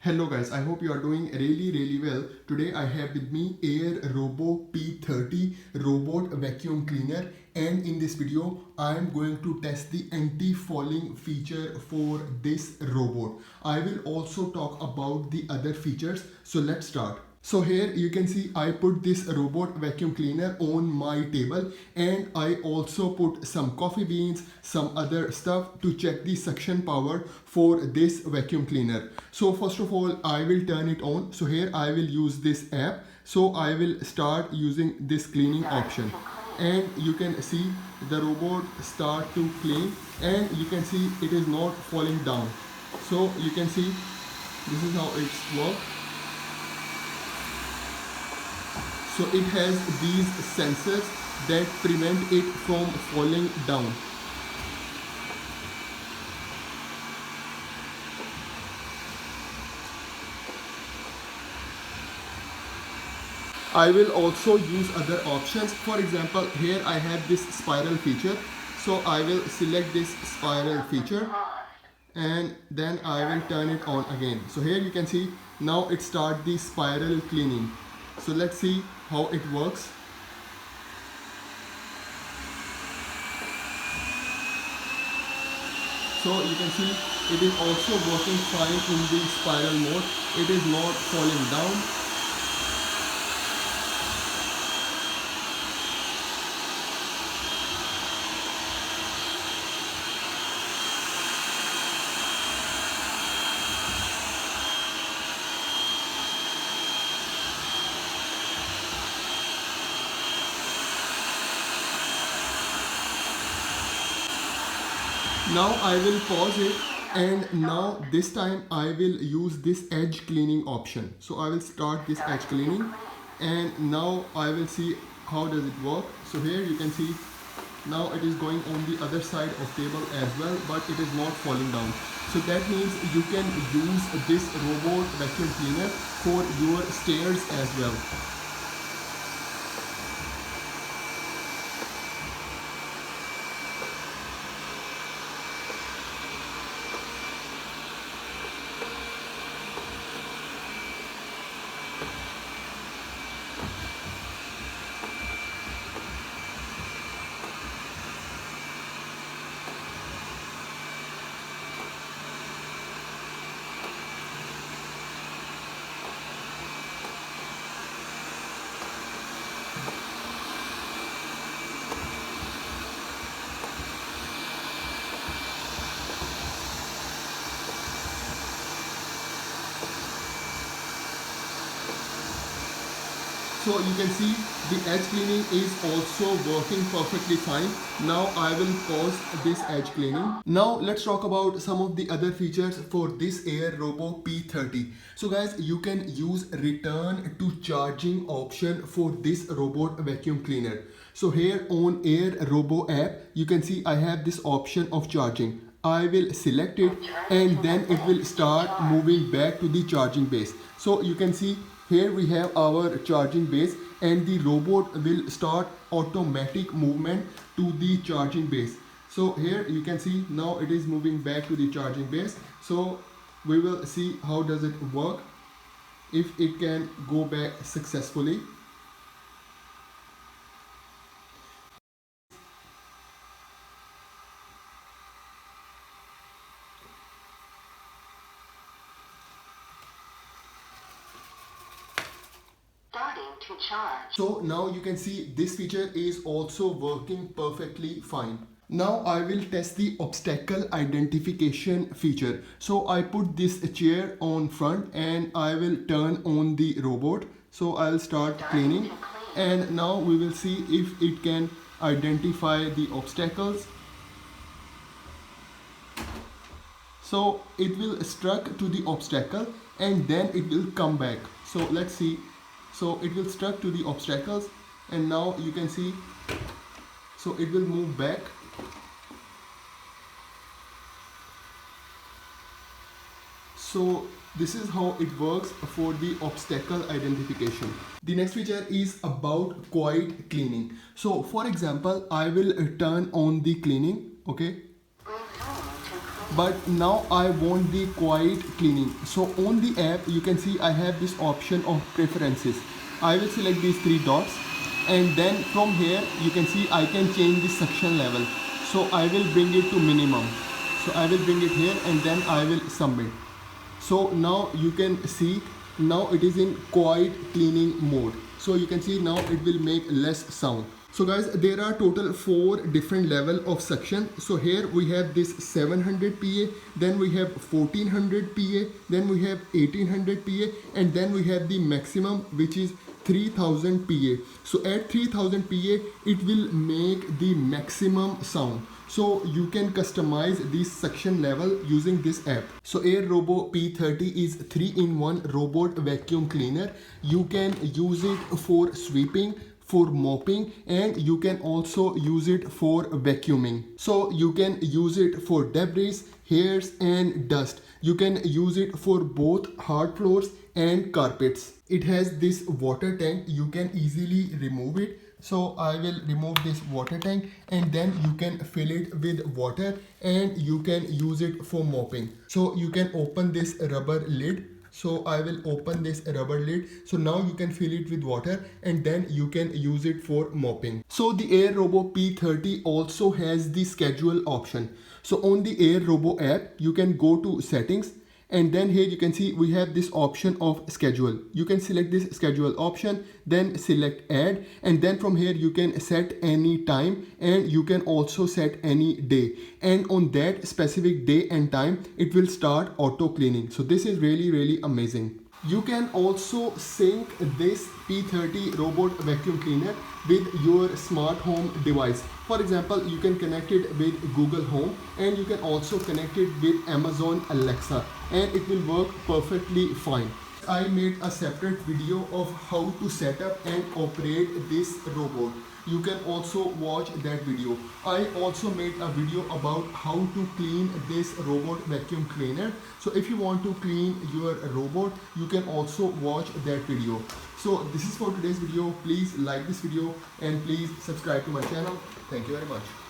Hello guys, I hope you are doing really well. Today I have with me AIRROBO P30 robot vacuum cleaner, and in this video I am going to test the anti-fouling feature for this robot. I will also talk about the other features, so let's start. So here you can see I put this robot vacuum cleaner on my table, and I also put some coffee beans, some other stuff to check the suction power for this vacuum cleaner. So first of all I will turn it on. So here I will use this app. So I will start using this cleaning option, and you can see the robot start to clean, and you can see it is not falling down. So you can see this is how it's works. So it has these sensors that prevent it from falling down. I will also use other options. For example, here I have this spiral feature. So I will select this spiral feature, and then I will turn it on again. So here you can see now it starts the spiral cleaning. So let's see how it works. So you can see it is also working fine in the spiral mode. It is not falling down. Now I will pause it, and now this time I will use this edge cleaning option. So I will start this edge cleaning, and now I will see how does it work. So here you can see now it is going on the other side of table as well, but it is not falling down. So that means you can use this robot vacuum cleaner for your stairs as well. So you can see the edge cleaning is also working perfectly fine. Now I will pause this edge cleaning. Now let's talk about some of the other features for this AIRROBO P30. So guys, you can use return to charging option for this robot vacuum cleaner. So here on AIRROBO app, you can see I have this option of charging. I will select it, and then it will start moving back to the charging base. So you can see here we have our charging base, and the robot will start automatic movement to the charging base. So here you can see now it is moving back to the charging base. So we will see how does it work, if it can go back successfully. To charge. So now you can see this feature is also working perfectly fine. Now I will test the obstacle identification feature. So I put this chair on front, and I will turn on the robot. So I'll start cleaning, and now we will see if it can identify the obstacles. So it will struck to the obstacle, and then it will come back. So let's see. So it will struck to the obstacles, and now you can see so it will move back. So this is how it works for the obstacle identification. The next feature is about quiet cleaning. So for example, I will turn on the cleaning. Okay, but now I want the quiet cleaning. So on the app you can see I have this option of preferences. I will select these three dots, and then from here you can see I can change the suction level. So I will bring it to minimum. So I will bring it here and then I will submit. So now you can see now it is in quiet cleaning mode. So you can see now it will make less sound. So guys, there are total 4 different level of suction. So here we have this 700 PA, then we have 1400 PA, then we have 1800 PA, and then we have the maximum which is 3000 PA. So at 3000 PA it will make the maximum sound. So you can customize this suction level using this app. So AIRROBO P30 is 3-in-1 robot vacuum cleaner. You can use it for sweeping, for mopping, and you can also use it for vacuuming. So you can use it for debris, hairs and dust. You can use it for both hard floors and carpets. It has this water tank. You can easily remove it. So I will remove this water tank, and then you can fill it with water and you can use it for mopping. So you can open this rubber lid. So I will open this rubber lid. So now you can fill it with water and then you can use it for mopping. So the AIRROBO P30 also has the schedule option. So on the AIRROBO app, you can go to settings, and then here you can see we have this option of schedule. You can select this schedule option, then select add, and then from here you can set any time and you can also set any day, and on that specific day and time it will start auto cleaning. So this is really amazing. You can also sync this P30 robot vacuum cleaner with your smart home device. For example, you can connect it with Google Home, and you can also connect it with Amazon Alexa, and it will work perfectly fine. I made a separate video of how to set up and operate this robot. You can also watch that video. I also made a video about how to clean this robot vacuum cleaner. So if you want to clean your robot, you can also watch that video. So this is for today's video. Please like this video and please subscribe to my channel. Thank you very much.